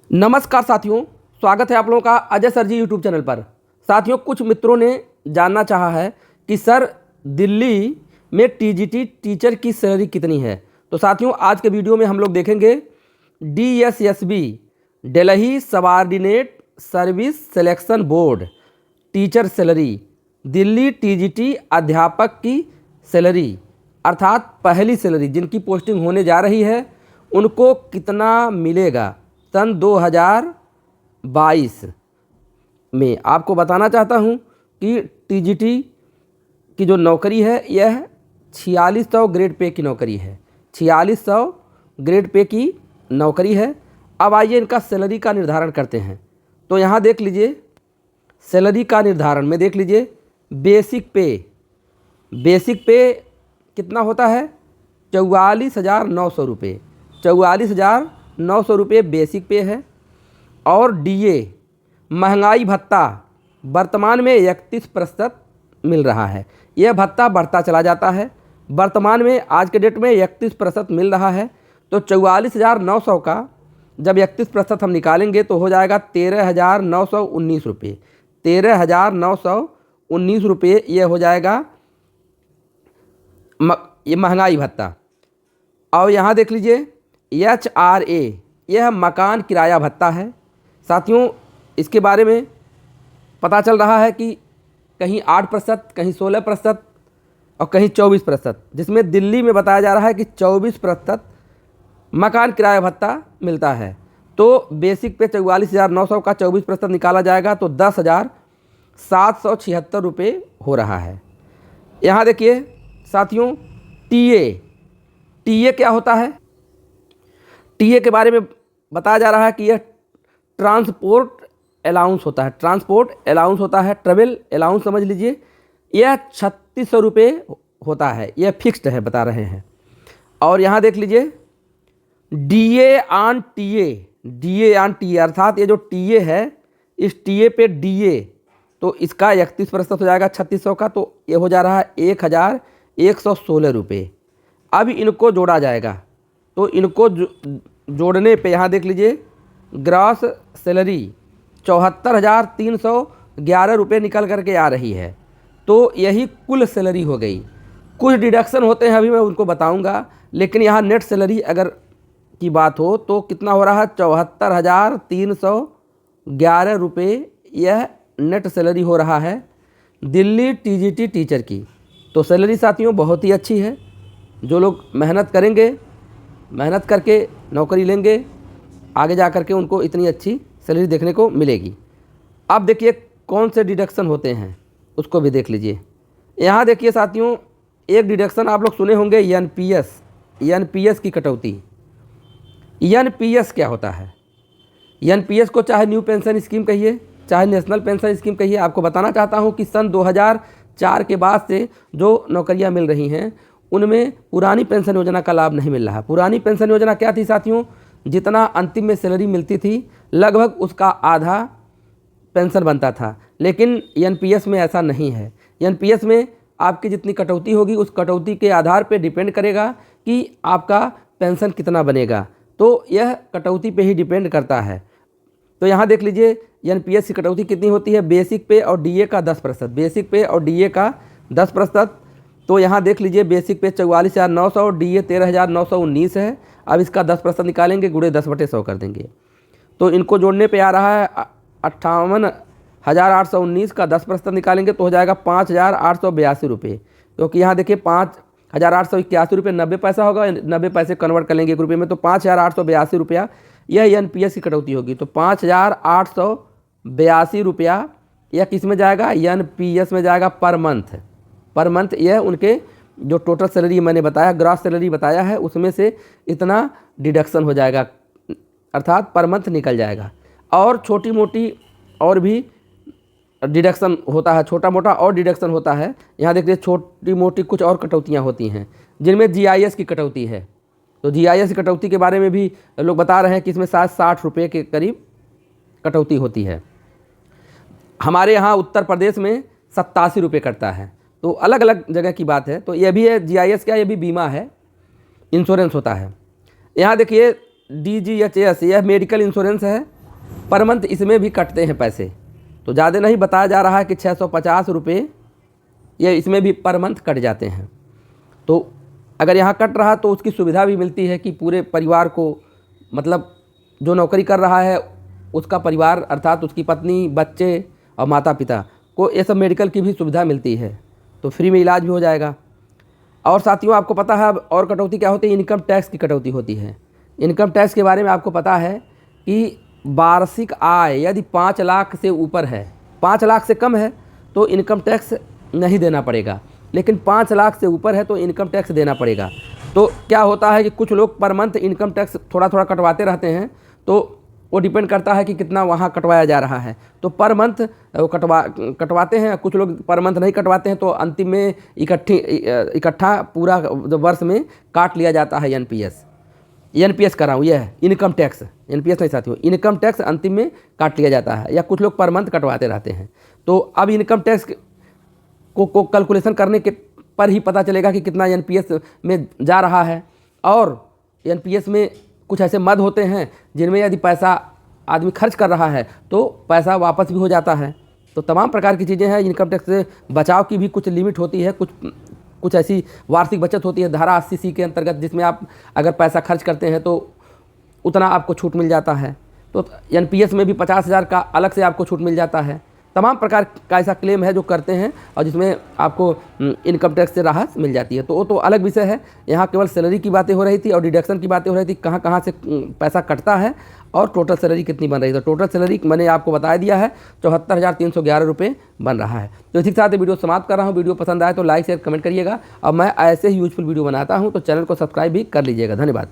नमस्कार साथियों, स्वागत है आप लोगों का अजय सर जी यूट्यूब चैनल पर। साथियों, कुछ मित्रों ने जानना चाहा है कि सर दिल्ली में टीजीटी टीचर की सैलरी कितनी है। तो साथियों, आज के वीडियो में हम लोग देखेंगे DSSB Delhi subordinate service selection board teacher salary, Delhi TGT अध्यापक की सैलरी अर्थात पहली सैलरी जिनकी पोस्टिंग होने जा रही है उनको कितना मिलेगा सन 2022 में। आपको बताना चाहता हूं कि टीजीटी की जो नौकरी है यह 4600 ग्रेड पे की नौकरी है। 4600 ग्रेड पे की नौकरी है। अब आइए इनका सैलरी का निर्धारण करते हैं। तो यहाँ देख लीजिए सैलरी का निर्धारण में देख लीजिए बेसिक पे कितना होता है 44,900 रुपये। 44,900 रुपये बेसिक पे है। और डीए महंगाई भत्ता वर्तमान में 31% मिल रहा है। यह भत्ता बढ़ता चला जाता है। वर्तमान में आज के डेट में 31% मिल रहा है। तो 44,900 का जब 31% हम निकालेंगे तो हो जाएगा 13,919 रुपये। 13,919 रुपये ये हो जाएगा ये महंगाई भत्ता। और यहाँ देख लीजिए HRA यह मकान किराया भत्ता है। साथियों, इसके बारे में पता चल रहा है कि कहीं 8%, कहीं 16% और कहीं 24%, जिसमें दिल्ली में बताया जा रहा है कि 24% मकान किराया भत्ता मिलता है। तो बेसिक पे 44,900 का 24% निकाला जाएगा तो 10,776 रुपये हो रहा है। यहाँ देखिए साथियों, टीए क्या होता है। टीए के बारे में बताया जा रहा है कि यह ट्रांसपोर्ट अलाउंस होता है। ट्रेवल अलाउंस समझ लीजिए। यह 3600 रुपये होता है। यह फिक्स्ड है बता रहे हैं। और यहाँ देख लीजिए डीए ऑन टीए अर्थात ये जो टीए है इस टीए पे डीए तो इसका 31% हो जाएगा 3600 का। तो ये हो जा रहा है 1,116 रुपये। अब इनको जोड़ा जाएगा तो इनको जोड़ने पे यहाँ देख लीजिए ग्रॉस सैलरी 74,311 रुपये निकल करके आ रही है। तो यही कुल सैलरी हो गई। कुछ डिडक्शन होते हैं अभी मैं उनको बताऊंगा, लेकिन यहाँ नेट सैलरी अगर की बात हो तो कितना हो रहा है 74,311 रुपये यह नेट सैलरी हो रहा है दिल्ली टीजीटी टीचर की। तो सैलरी साथियों बहुत ही अच्छी है। जो लोग मेहनत करेंगे, मेहनत करके नौकरी लेंगे, आगे जा कर के उनको इतनी अच्छी सैलरी देखने को मिलेगी। अब देखिए कौन से डिडक्शन होते हैं उसको भी देख लीजिए। यहाँ देखिए साथियों, एक डिडक्शन आप लोग सुने होंगे एनपीएस की कटौती। एनपीएस क्या होता है? एनपीएस को चाहे न्यू पेंशन स्कीम कहिए, चाहे नेशनल पेंशन स्कीम कहिए, आपको बताना चाहता हूँ कि सन 2004 के बाद से जो नौकरियाँ मिल रही हैं उनमें पुरानी पेंशन योजना का लाभ नहीं मिल रहा। पुरानी पेंशन योजना क्या थी साथियों? जितना अंतिम में सैलरी मिलती थी लगभग उसका आधा पेंशन बनता था। लेकिन एनपीएस में ऐसा नहीं है। एनपीएस में आपकी जितनी कटौती होगी उस कटौती के आधार पे डिपेंड करेगा कि आपका पेंशन कितना बनेगा। तो यह कटौती पे ही डिपेंड करता है। तो यहाँ देख लीजिए एनपीएस की कटौती कितनी होती है। बेसिक पे और डीए का 10%, बेसिक पे और डीए का 10%। तो यहाँ देख लीजिए बेसिक पे 44,900 और डीए 13,919 है। अब इसका 10% निकालेंगे, गुणे 10/100 कर देंगे तो इनको जोड़ने पे आ रहा है 58,819 का 10% निकालेंगे तो हो जाएगा 5,882 रुपये। क्योंकि यहाँ देखिए 5,881 रुपये 90 पैसा होगा, 90 पैसे कन्वर्ट कर लेंगे 1 रुपये में तो 5,882 रुपया यह एनपीएस की कटौती होगी। तो 5,882 रुपया यह किस में जाएगा? एनपीएस में जाएगा पर मंथ। यह उनके जो टोटल सैलरी मैंने बताया, ग्रॉस सैलरी बताया है, उसमें से इतना डिडक्शन हो जाएगा अर्थात पर मंथ निकल जाएगा। और छोटी मोटी और भी डिडक्शन होता है, छोटा मोटा और डिडक्शन होता है। यहाँ देखिए छोटी मोटी कुछ और कटौतियाँ होती हैं जिनमें जीआईएस की कटौती है। तो जीआईएस की कटौती के बारे में भी लोग बता रहे हैं कि इसमें 60 रुपये के करीब कटौती होती है। हमारे यहाँ उत्तर प्रदेश में 87 रुपये कटता है। तो अलग अलग जगह की बात है। तो यह भी है जीआईएस क्या, ये भी बीमा है, इंश्योरेंस होता है। यहाँ देखिए DGHS यह मेडिकल इंश्योरेंस है पर मंथ इसमें भी कटते हैं पैसे। तो ज़्यादा नहीं बताया जा रहा है कि 650 रुपये ये इसमें भी पर मंथ कट जाते हैं। तो अगर यहाँ कट रहा तो उसकी सुविधा भी मिलती है कि पूरे परिवार को, मतलब जो नौकरी कर रहा है उसका परिवार अर्थात उसकी पत्नी, बच्चे और माता पिता को ये सब मेडिकल की भी सुविधा मिलती है, तो फ्री में इलाज भी हो जाएगा। और साथियों आपको पता है अब और कटौती क्या होती है, इनकम टैक्स की कटौती होती है। इनकम टैक्स के बारे में आपको पता है कि वार्षिक आय यदि 5 लाख से ऊपर है, 5 लाख से कम है तो इनकम टैक्स नहीं देना पड़ेगा, लेकिन 5 लाख से ऊपर है तो इनकम टैक्स देना पड़ेगा। तो क्या होता है कि कुछ लोग पर मंथ इनकम टैक्स थोड़ा थोड़ा कटवाते रहते हैं, तो वो डिपेंड करता है कि कितना वहाँ कटवाया जा रहा है। तो पर मंथ वो कटवाते हैं, कुछ लोग पर मंथ नहीं कटवाते हैं, तो अंतिम में इकट्ठा पूरा वर्ष में काट लिया जाता है एनपीएस कर रहा हूँ, यह है इनकम टैक्स, एनपीएस नहीं साथियों, इनकम टैक्स अंतिम में काट लिया जाता है, या कुछ लोग पर मंथ कटवाते रहते हैं। तो अब इनकम टैक्स को कैलकुलेशन करने के पर ही पता चलेगा कि कितना एनपीएस में जा रहा है। और एनपीएस में कुछ ऐसे मद होते हैं जिनमें यदि पैसा आदमी खर्च कर रहा है तो पैसा वापस भी हो जाता है। तो तमाम प्रकार की चीज़ें हैं। इनकम टैक्स से बचाव की भी कुछ लिमिट होती है, कुछ ऐसी वार्षिक बचत होती है धारा 80C के अंतर्गत, जिसमें आप अगर पैसा खर्च करते हैं तो उतना आपको छूट मिल जाता है। तो एनपीएस में भी 50,000 का अलग से आपको छूट मिल जाता है। तमाम प्रकार का ऐसा क्लेम है जो करते हैं और जिसमें आपको इनकम टैक्स से राहत मिल जाती है। तो वो तो अलग विषय है। यहाँ केवल सैलरी की बातें हो रही थी और डिडक्शन की बातें हो रही थी, कहाँ कहाँ से पैसा कटता है और टोटल सैलरी कितनी बन रही है। तो टोटल सैलरी मैंने आपको बता दिया है 74,311 रुपये बन रहा है। तो इसी के साथ वीडियो समाप्त कर रहा हूँ। वीडियो पसंद आए तो लाइक शेयर कमेंट करिएगा और मैं ऐसे ही यूजफुल वीडियो बनाता हूँ, तो चैनल को सब्सक्राइब भी कर लीजिएगा। धन्यवाद।